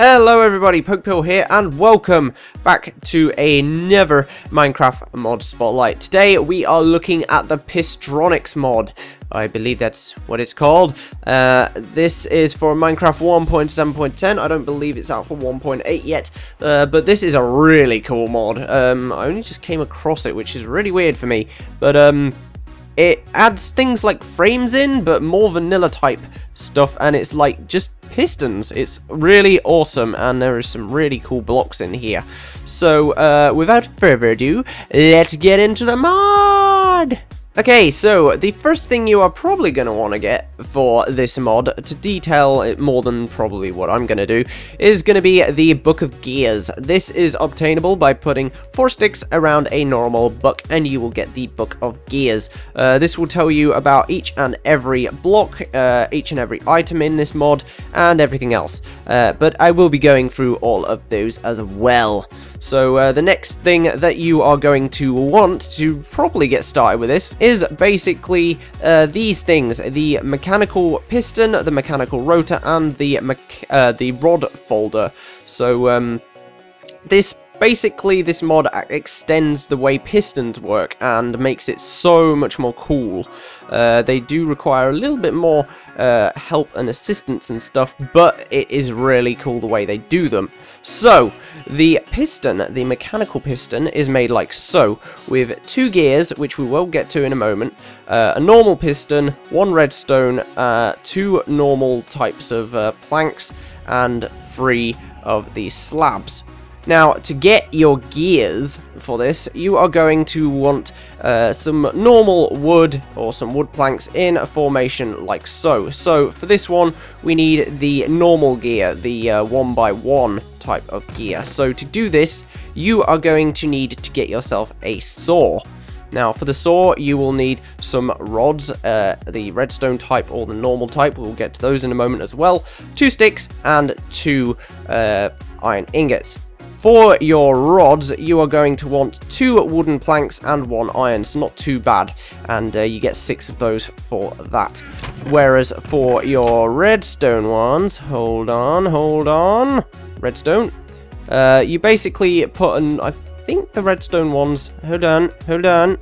Hello everybody, Pokepeel here, and welcome back to another Minecraft mod spotlight. Today we are looking at the Pistronics mod. I believe that's what it's called. This is for Minecraft 1.7.10. I don't believe it's out for 1.8 yet, but this is a really cool mod. I only just came across it, which is really weird for me, but it adds things like frames in, but more vanilla type stuff, and it's like just pistons. It's really awesome, and there is some really cool blocks in here. So without further ado, let's get into the mod. Okay, so the first thing you are probably going to want to get for this mod, to detail it more than probably what I'm going to do, is going to be the Book of Gears. This is obtainable by putting 4 sticks around a normal book, and you will get the Book of Gears. This will tell you about each and every block, each and every item in this mod, and everything else. But I will be going through all of those as well. So the next thing that you are going to want to probably get started with this is basically these things: the mechanical piston, the mechanical rotor, and the rod folder. So this mod extends the way pistons work and makes it so much more cool. They do require a little bit more help and assistance and stuff, but it is really cool the way they do them. So the piston, the mechanical piston, is made like so, with 2 gears, which we will get to in a moment, a normal piston, 1 redstone, 2 normal types of planks, and 3 of these slabs. Now, to get your gears for this, you are going to want some normal wood or some wood planks in a formation like so. So, for this one, we need the normal gear, the 1x1 type of gear. So, to do this, you are going to need to get yourself a saw. Now, for the saw, you will need some rods, the redstone type or the normal type. We'll get to those in a moment as well. 2 sticks and 2 iron ingots. For your rods, you are going to want 2 wooden planks and 1 iron, so not too bad, and you get 6 of those for that. Whereas for your redstone ones, hold on, redstone, you basically put an, I think the redstone ones, hold on.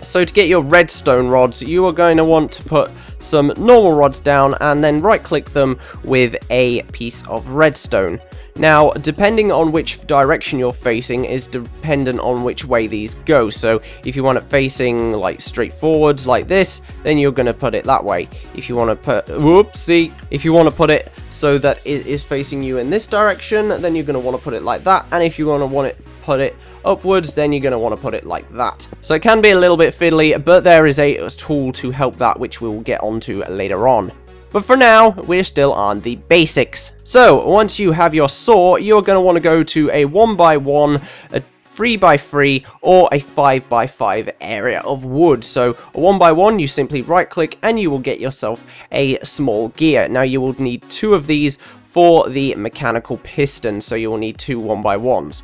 So to get your redstone rods, you are going to want to put some normal rods down and then right click them with a piece of redstone. Now, depending on which direction you're facing is dependent on which way these go. So if you want it facing like straight forwards like this, then you're going to put it that way. If you want to put, if you want to put it so that it is facing you in this direction, then you're going to want to put it like that. And if you want to put it upwards, then you're going to want to put it like that. So it can be a little bit fiddly, but there is a tool to help that, which we'll get onto later on. But for now, we're still on the basics. So, once you have your saw, you're going to want to go to a 1x1, a 3x3, or a 5x5 area of wood. So, a 1x1, you simply right click and you will get yourself a small gear. Now, you will need 2 of these for the mechanical piston, so you will need 2 1x1s.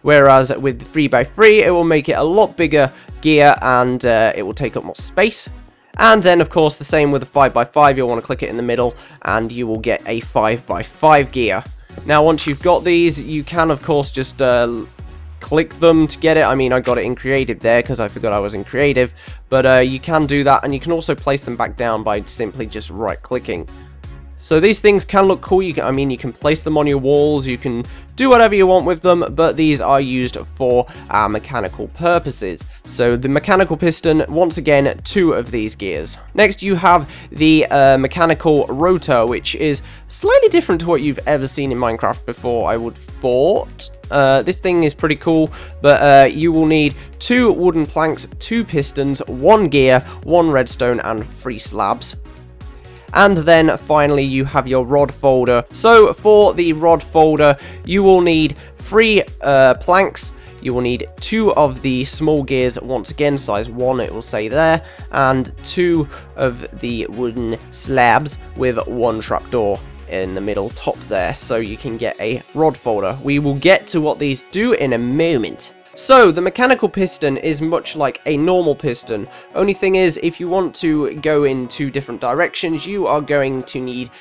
Whereas with the 3x3, it will make it a lot bigger gear and it will take up more space. And then, of course, the same with the 5x5, you'll want to click it in the middle, and you will get a 5x5 gear. Now, once you've got these, you can, of course, just click them to get it. I mean, I got it in creative there, because I forgot I was in creative. But you can do that, and you can also place them back down by simply just right-clicking. So these things can look cool. You can place them on your walls, you can do whatever you want with them, but these are used for mechanical purposes. So the mechanical piston, once again, 2 of these gears. Next you have the mechanical rotor, which is slightly different to what you've ever seen in Minecraft before, I would thought. This thing is pretty cool, but you will need 2 wooden planks, 2 pistons, 1 gear, 1 redstone, and 3 slabs. And then finally you have your rod folder. So for the rod folder, you will need 3 planks, you will need 2 of the small gears, once again size 1 it will say there, and 2 of the wooden slabs with 1 trapdoor in the middle top there, so you can get a rod folder. We will get to what these do in a moment. So, the mechanical piston is much like a normal piston. Only thing is, if you want to go in two different directions, you are going to need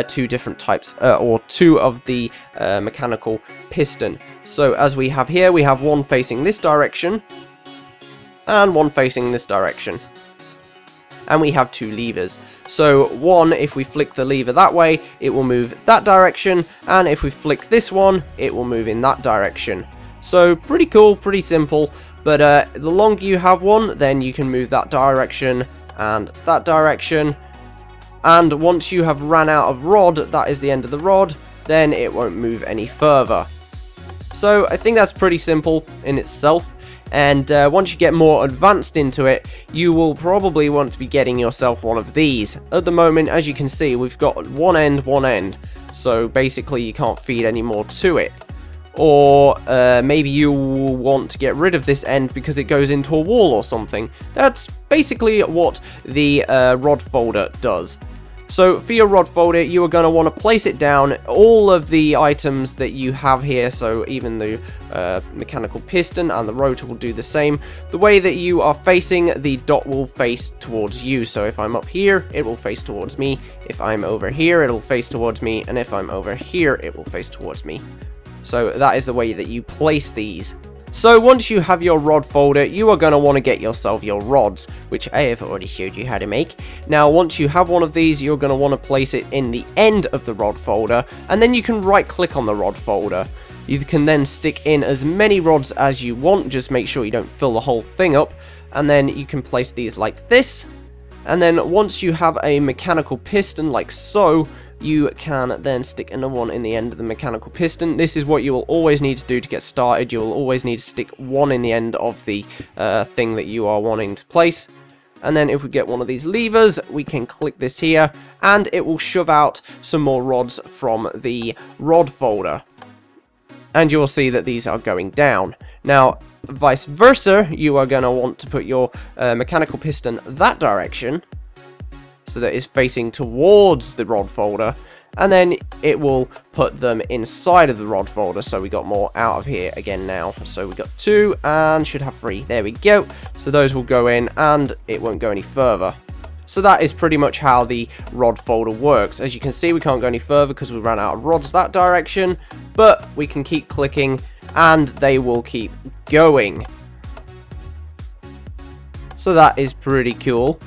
two different types, or two of the mechanical piston. So, as we have here, we have one facing this direction, and one facing this direction. And we have two levers. So, one, if we flick the lever that way, it will move that direction, and if we flick this one, it will move in that direction. So, pretty cool, pretty simple, but the longer you have one, then you can move that direction, and once you have ran out of rod, that is the end of the rod, then it won't move any further. So, I think that's pretty simple in itself, and once you get more advanced into it, you will probably want to be getting yourself one of these. At the moment, as you can see, we've got one end, so basically you can't feed any more to it. Or maybe you want to get rid of this end because it goes into a wall or something. That's basically what the rod folder does. So for your rod folder, you are going to want to place it down. All of the items that you have here, so even the mechanical piston and the rotor will do the same. The way that you are facing, the dot will face towards you. So if I'm up here, it will face towards me. If I'm over here, it will face towards me. And if I'm over here, it will face towards me. So that is the way that you place these. So once you have your rod folder, you are going to want to get yourself your rods, which I have already showed you how to make. Now once you have one of these, you're going to want to place it in the end of the rod folder, and then you can right click on the rod folder. You can then stick in as many rods as you want, just make sure you don't fill the whole thing up, and then you can place these like this. And then once you have a mechanical piston like so, you can then stick another one in the end of the mechanical piston. This is what you will always need to do to get started. You will always need to stick one in the end of the thing that you are wanting to place. And then if we get one of these levers, we can click this here, and it will shove out some more rods from the rod folder. And you'll see that these are going down. Now, vice versa, you are going to want to put your mechanical piston that direction, so that it's facing towards the rod folder, and then it will put them inside of the rod folder. So we got more out of here again now. So we got 2 and should have 3. There we go. So those will go in and it won't go any further. So that is pretty much how the rod folder works. As you can see, we can't go any further because we ran out of rods that direction, but we can keep clicking and they will keep going. So that is pretty cool.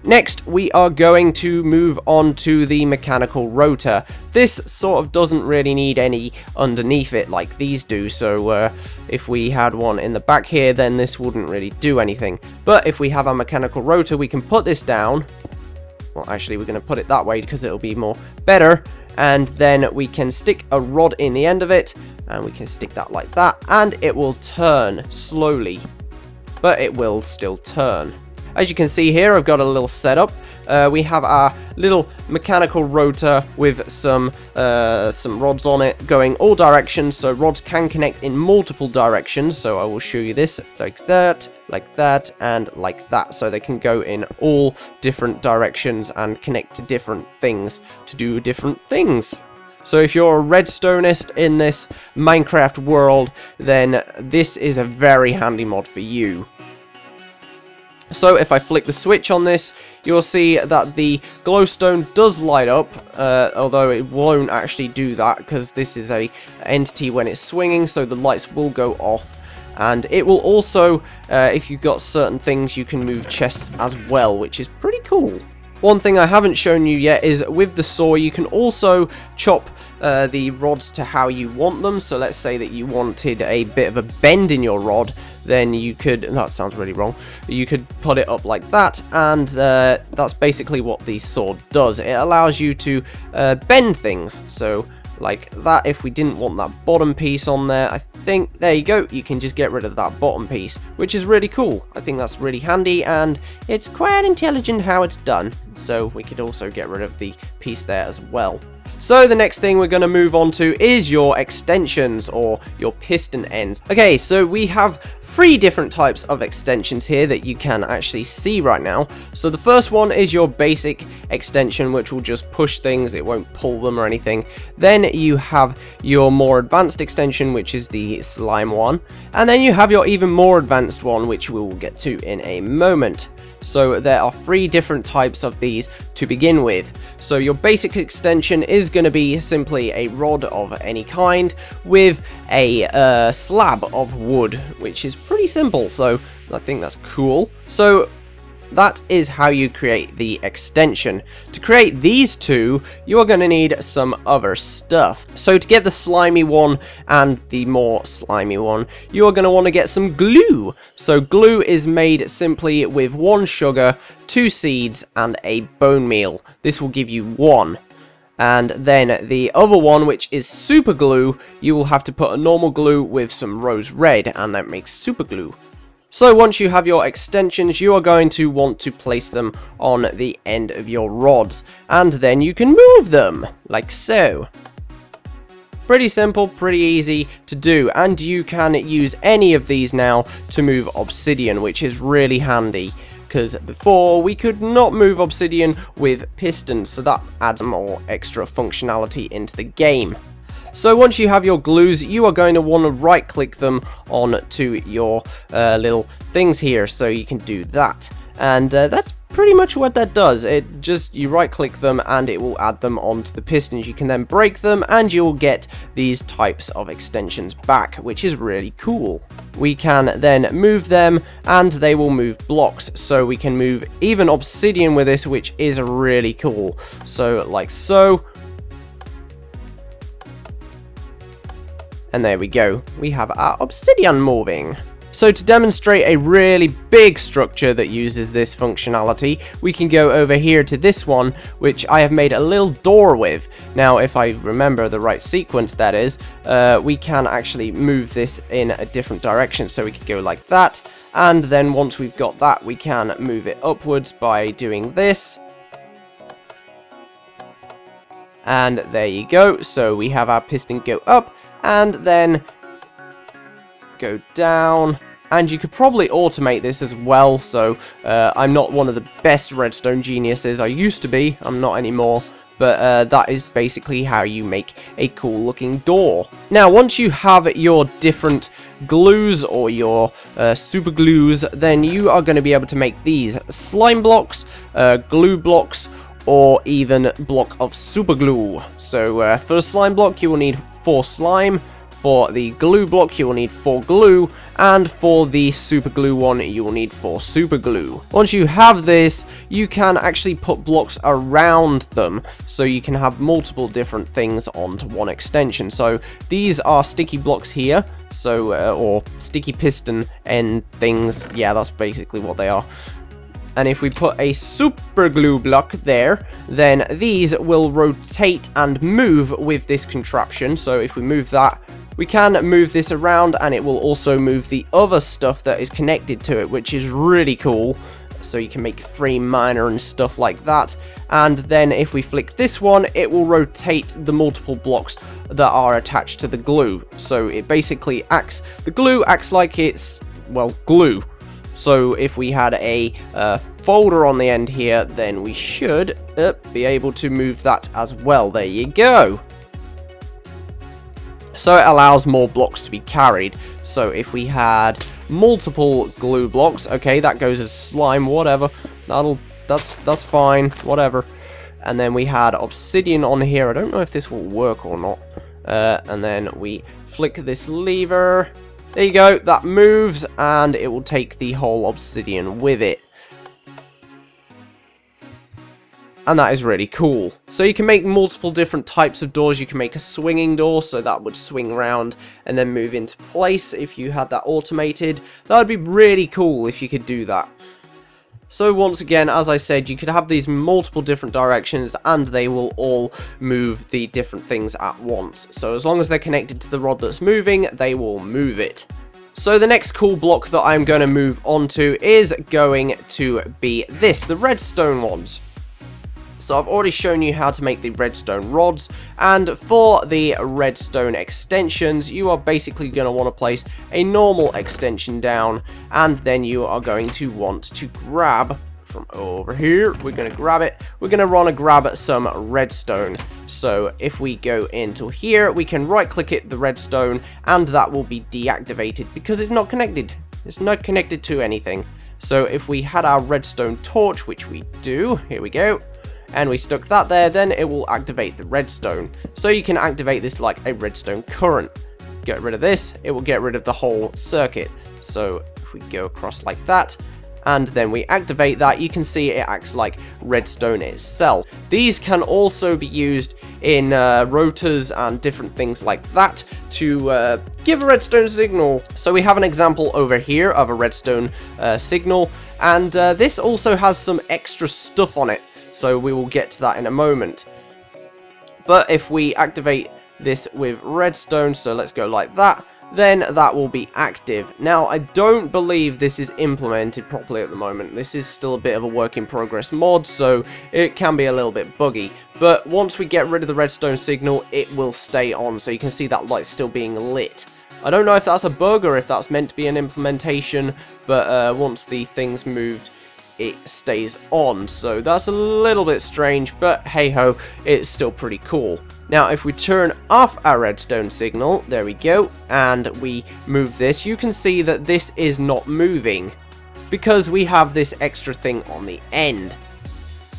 Next, we are going to move on to the mechanical rotor. This sort of doesn't really need any underneath it like these do, so if we had one in the back here, then this wouldn't really do anything. But if we have a mechanical rotor, we can put this down. Well, actually, we're going to put it that way because it'll be more better. And then we can stick a rod in the end of it, and we can stick that like that, and it will turn slowly. But it will still turn. As you can see here, I've got a little setup. We have our little mechanical rotor with some rods on it going all directions, so rods can connect in multiple directions. So I will show you this like that, and like that. So they can go in all different directions and connect to different things to do different things. So if you're a Redstonist in this Minecraft world, then this is a very handy mod for you. So if I flick the switch on this, you'll see that the glowstone does light up, although it won't actually do that because this is a entity when it's swinging, so the lights will go off. And it will also, if you've got certain things, you can move chests as well, which is pretty cool. One thing I haven't shown you yet is with the saw, you can also chop the rods to how you want them. So let's say that you wanted a bit of a bend in your rod, then you could, that sounds really wrong, you could put it up like that, and that's basically what the saw does. It allows you to bend things, so like that. If we didn't want that bottom piece on there, I think, there you go, you can just get rid of that bottom piece, which is really cool. I think that's really handy, and it's quite intelligent how it's done. So we could also get rid of the piece there as well. So the next thing we're going to move on to is your extensions, or your piston ends. Okay, so we have 3 different types of extensions here that you can actually see right now. So the first one is your basic extension, which will just push things, it won't pull them or anything. Then you have your more advanced extension, which is the slime one. And then you have your even more advanced one, which we will get to in a moment. So there are 3 different types of these to begin with. So your basic extension is going to be simply a rod of any kind with a slab of wood, which is pretty simple, so I think that's cool. So that is how you create the extension. To create these 2, you are going to need some other stuff. So to get the slimy one and the more slimy one, you are going to want to get some glue. So glue is made simply with 1 sugar, 2 seeds, and a bone meal. This will give you 1. And then the other one, which is super glue, you will have to put a normal glue with some rose red, and that makes super glue. So once you have your extensions, you are going to want to place them on the end of your rods, and then you can move them, like so. Pretty simple, pretty easy to do, and you can use any of these now to move obsidian, which is really handy, because before we could not move obsidian with pistons, so that adds more extra functionality into the game. So once you have your glues, you are going to want to right click them onto your little things here, so you can do that. And that's pretty much what that does. You right click them and it will add them onto the pistons. You can then break them and you'll get these types of extensions back, which is really cool. We can then move them and they will move blocks, so we can move even obsidian with this, which is really cool. So like so. And there we go, we have our obsidian moving. So to demonstrate a really big structure that uses this functionality, we can go over here to this one, which I have made a little door with. Now, if I remember the right sequence, that is, we can actually move this in a different direction. So we could go like that, and then once we've got that, we can move it upwards by doing this. And there you go, so we have our piston go up, and then go down, and you could probably automate this as well. So I'm not one of the best redstone geniuses. I used to be, I'm not anymore, but that is basically how you make a cool looking door. Now once you have your different glues or your super glues, then you are going to be able to make these slime blocks, glue blocks, or even block of super glue. So for the slime block you will need 4 slime, for the glue block you will need 4 glue, and for the super glue one you will need 4 super glue. Once you have this, you can actually put blocks around them, so you can have multiple different things onto one extension. So these are sticky blocks here, so or sticky piston end things, yeah, that's basically what they are. And if we put a super glue block there, then these will rotate and move with this contraption. So if we move that, we can move this around, and it will also move the other stuff that is connected to it, which is really cool. So you can make free miner and stuff like that. And then if we flick this one, it will rotate the multiple blocks that are attached to the glue. So it basically acts, the glue acts like it's, well, glue. So if we had a folder on the end here, then we should be able to move that as well. There you go. So it allows more blocks to be carried. So if we had multiple glue blocks, okay, that goes as slime, whatever. That's fine, whatever. And then we had obsidian on here. I don't know if this will work or not. And then we flick this lever. There you go, that moves, and it will take the whole obsidian with it. And that is really cool. So you can make multiple different types of doors. You can make a swinging door, so that would swing around and then move into place if you had that automated. That would be really cool if you could do that. So once again, as I said, you could have these multiple different directions and they will all move the different things at once. So as long as they're connected to the rod that's moving, they will move it. So the next cool block that I'm going to move on to is going to be this, the redstone ones. So I've already shown you how to make the redstone rods, and for the redstone extensions, you are basically going to want to place a normal extension down, and then you are going to want to grab from over here. We're going to grab it. We're going to want to grab some redstone. So if we go into here, we can right click it, the redstone, and that will be deactivated because it's not connected. It's not connected to anything. So if we had our redstone torch, which we do, here we go, and we stuck that there, then it will activate the redstone. So you can activate this like a redstone current. Get rid of this, it will get rid of the whole circuit. So if we go across like that, and then we activate that, you can see it acts like redstone itself. These can also be used in rotors and different things like that to give a redstone signal. So we have an example over here of a redstone signal, and this also has some extra stuff on it, so we will get to that in a moment. But if we activate this with redstone, so let's go like that, then that will be active. Now, I don't believe this is implemented properly at the moment. This is still a bit of a work in progress mod, so it can be a little bit buggy. But once we get rid of the redstone signal, it will stay on, so you can see that light still being lit. I don't know if that's a bug or if that's meant to be an implementation, but once the thing's moved, it stays on. So that's a little bit strange, but hey ho, it's still pretty cool. Now if we turn off our redstone signal, there we go, and we move this, you can see that this is not moving because we have this extra thing on the end.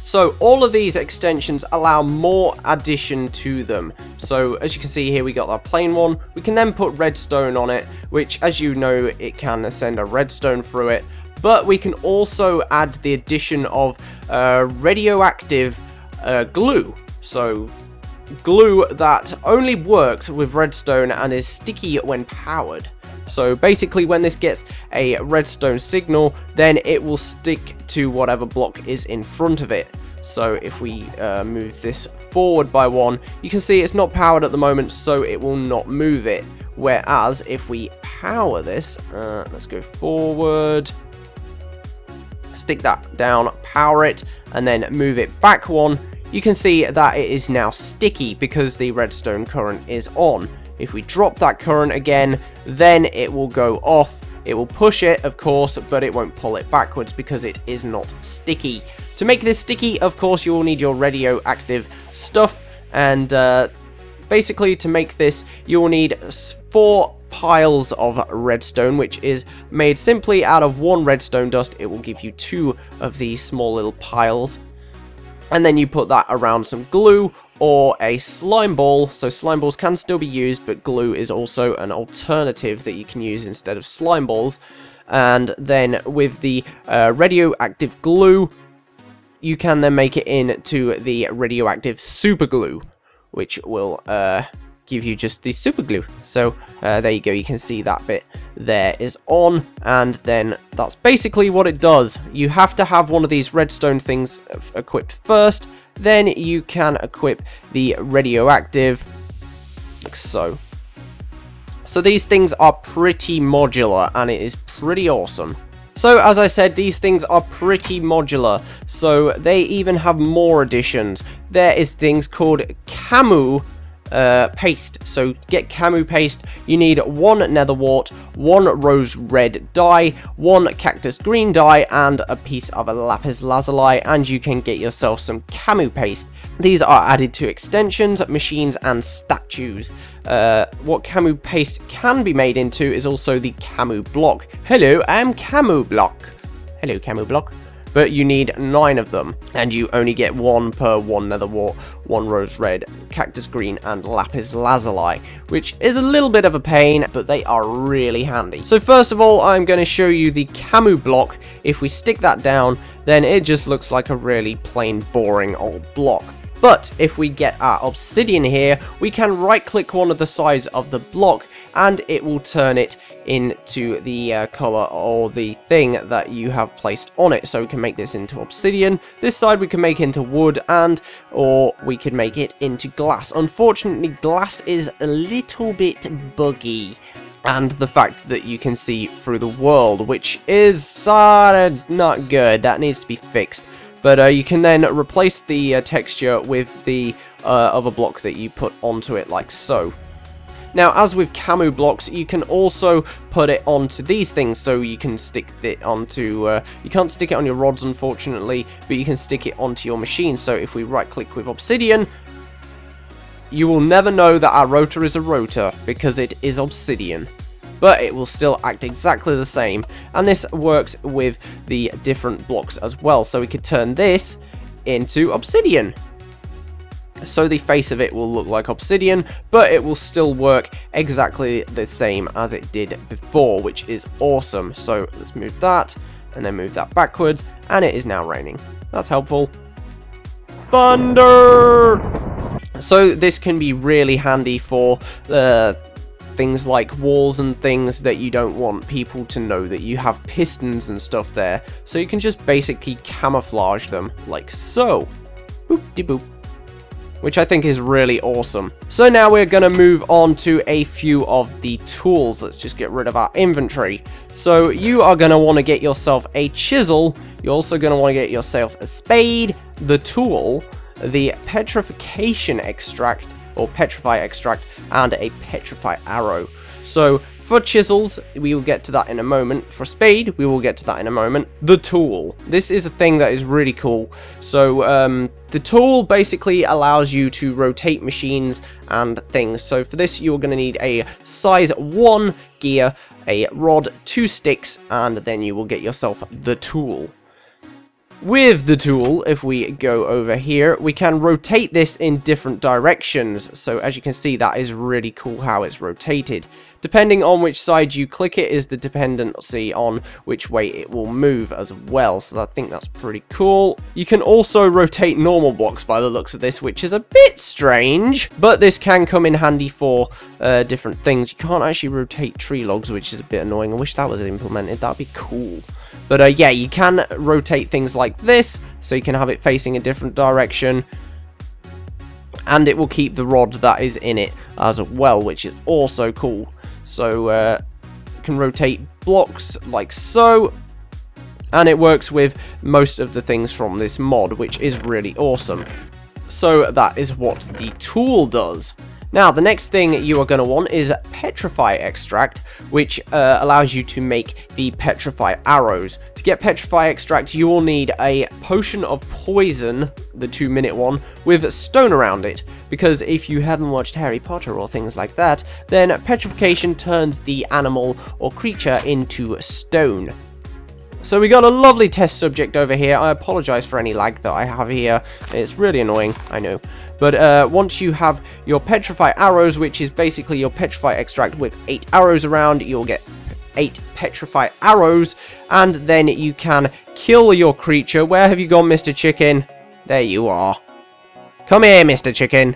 So all of these extensions allow more addition to them. So as you can see here, we got our plain one. We can then put redstone on it, which, as you know, it can send a redstone through it. But we can also add the addition of radioactive glue. So glue that only works with redstone and is sticky when powered. So basically when this gets a redstone signal, then it will stick to whatever block is in front of it. So if we move this forward by one, you can see it's not powered at the moment, so it will not move it. Whereas if we power this, let's go forward, stick that down, power it, and then move it back one, you can see that it is now sticky because the redstone current is on. If we drop that current again, then it will go off. It will push it, of course, but it won't pull it backwards because it is not sticky. To make this sticky, of course, you will need your radioactive stuff, and basically to make this, you will need 4 piles of redstone, which is made simply out of 1 redstone dust. It will give you 2 of these small little piles, and then you put that around some glue or a slime ball. So slime balls can still be used, but glue is also an alternative that you can use instead of slime balls. And then with the radioactive glue, you can then make it into the radioactive super glue, which will give you just the super glue. So there you go, you can see that bit there is on, and then that's basically what it does. You have to have one of these redstone things equipped first, then you can equip the radioactive, like so. So these things are pretty modular, and it is pretty awesome. So as I said, these things are pretty modular, so they even have more additions. There is things called paste. So to get Camu paste, you need 1 nether wart, 1 rose red dye, 1 cactus green dye, and a piece of a lapis lazuli, and you can get yourself some Camu paste. These are added to extensions, machines, and statues. What Camu paste can be made into is also the Camu block. Hello, I'm Camu block. Hello, Camu block. But you need 9 of them, and you only get 1 per 1 nether wart, 1 rose red, cactus green, and lapis lazuli, which is a little bit of a pain, but they are really handy. So first of all, I'm going to show you the Camu block. If we stick that down, then it just looks like a really plain, boring old block. But if we get our obsidian here, we can right click one of the sides of the block, and it will turn it into the color or the thing that you have placed on it. So we can make this into obsidian. This side we can make into wood, or we could make it into glass. Unfortunately, glass is a little bit buggy, and the fact that you can see through the world, which is not good. That needs to be fixed. But you can then replace the texture with the other block that you put onto it, like so. Now, as with camo blocks, you can also put it onto these things, so you can stick it onto, you can't stick it on your rods, unfortunately, but you can stick it onto your machine. So if we right-click with obsidian, you will never know that our rotor is a rotor, because it is obsidian. But it will still act exactly the same, and this works with the different blocks as well. So we could turn this into obsidian. So the face of it will look like obsidian, but it will still work exactly the same as it did before, which is awesome. So let's move that, and then move that backwards, and it is now raining. That's helpful. Thunder! So this can be really handy for things like walls and things that you don't want people to know that you have pistons and stuff there. So you can just basically camouflage them, like so. Boop-de-boop. Which I think is really awesome. So now we're going to move on to a few of the tools. Let's just get rid of our inventory. So you are going to want to get yourself a chisel. You're also going to want to get yourself a spade, the tool, the petrification extract, or petrify extract, and a petrify arrow. So for chisels, we will get to that in a moment. For spade, we will get to that in a moment. The tool. This is a thing that is really cool. So the tool basically allows you to rotate machines and things. So for this, you're going to need a size 1 gear, a rod, 2 sticks, and then you will get yourself the tool. With the tool, if we go over here, we can rotate this in different directions. So as you can see, that is really cool how it's rotated. Depending on which side you click it is the dependency on which way it will move as well. So I think that's pretty cool. You can also rotate normal blocks by the looks of this, which is a bit strange. But this can come in handy for different things. You can't actually rotate tree logs, which is a bit annoying. I wish that was implemented. That'd be cool. But yeah, you can rotate things like this, so you can have it facing a different direction. And it will keep the rod that is in it as well, which is also cool. So you can rotate blocks like so. And it works with most of the things from this mod, which is really awesome. So that is what the tool does. Now, the next thing you are going to want is Petrify extract, which allows you to make the Petrify arrows. To get Petrify extract, you will need a potion of poison, the 2-minute one, with stone around it. Because if you haven't watched Harry Potter or things like that, then petrification turns the animal or creature into stone. So we got a lovely test subject over here. I apologize for any lag that I have here. It's really annoying, I know. But once you have your Petrify arrows, which is basically your Petrify extract with 8 arrows around, you'll get 8 Petrify arrows, and then you can kill your creature. Where have you gone, Mr. Chicken? There you are. Come here, Mr. Chicken.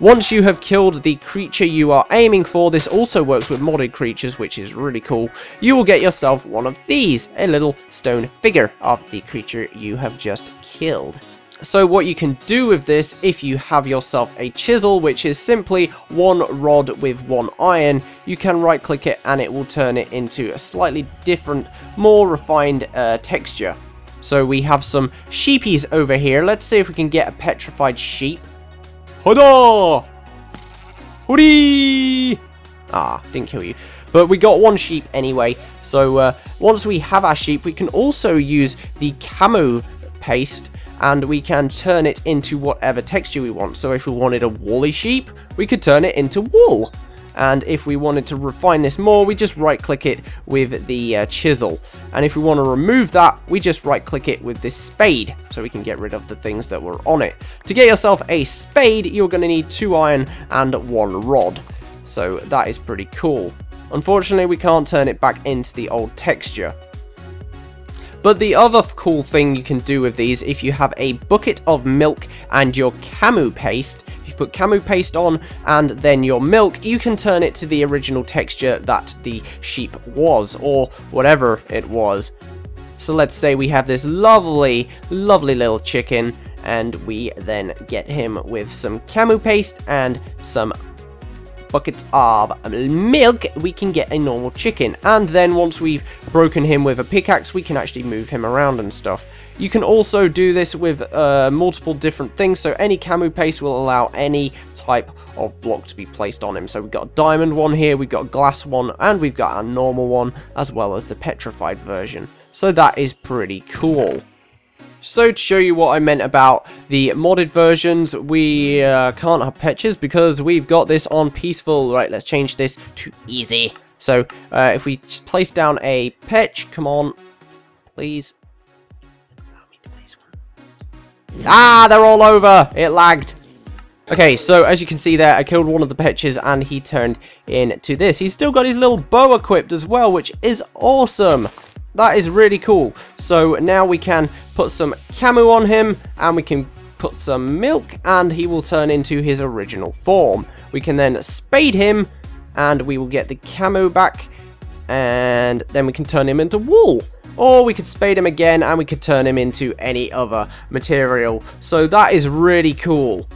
Once you have killed the creature you are aiming for, this also works with modded creatures, which is really cool, you will get yourself one of these, a little stone figure of the creature you have just killed. So what you can do with this, if you have yourself a chisel, which is simply 1 rod with 1 iron, you can right click it and it will turn it into a slightly different, more refined texture. So we have some sheepies over here. Let's see if we can get a petrified sheep. Hoda! Hoodie! Ah, didn't kill you. But we got 1 sheep anyway. So once we have our sheep, we can also use the camo paste, and we can turn it into whatever texture we want. So if we wanted a woolly sheep, we could turn it into wool. And if we wanted to refine this more, we just right click it with the chisel. And if we want to remove that, we just right click it with this spade, so we can get rid of the things that were on it. To get yourself a spade, you're going to need 2 iron and 1 rod. So that is pretty cool. Unfortunately, we can't turn it back into the old texture. But the other cool thing you can do with these, if you have a bucket of milk and your camo paste, if you put camo paste on and then your milk, you can turn it to the original texture that the sheep was, or whatever it was. So let's say we have this lovely, lovely little chicken, and we then get him with some camo paste and some buckets of milk, we can get a normal chicken. And then once we've broken him with a pickaxe, we can actually move him around and stuff. You can also do this with multiple different things, so any camo paste will allow any type of block to be placed on him. So we've got a diamond one here, we've got a glass one, and we've got a normal one, as well as the petrified version. So that is pretty cool. So to show you what I meant about the modded versions, we can't have patches because we've got this on peaceful. Right, let's change this to easy. So if we place down a patch, come on, please. Ah, they're all over. It lagged. Okay, so as you can see there, I killed one of the patches and he turned into this. He's still got his little bow equipped as well, which is awesome. That is really cool. So now we can put some camo on him and we can put some milk and he will turn into his original form. We can then spade him and we will get the camo back and then we can turn him into wool. Or we could spade him again and we could turn him into any other material. So that is really cool.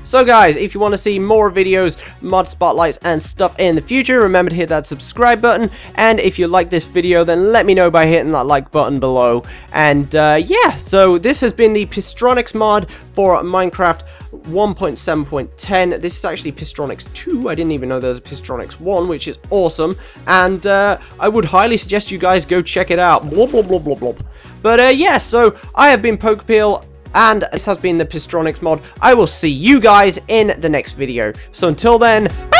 So guys, if you want to see more videos, mod spotlights and stuff in the future, remember to hit that subscribe button. And if you like this video, then let me know by hitting that like button below. And yeah, so this has been the Pistronics mod for Minecraft 1.7.10. This is actually Pistronics 2. I didn't even know there was a Pistronics 1, which is awesome. And I would highly suggest you guys go check it out. Blah, blah, blah, blah, blah. But yeah, so I have been Pokepeel. And this has been the Pistronics mod. I will see you guys in the next video. So until then, bye!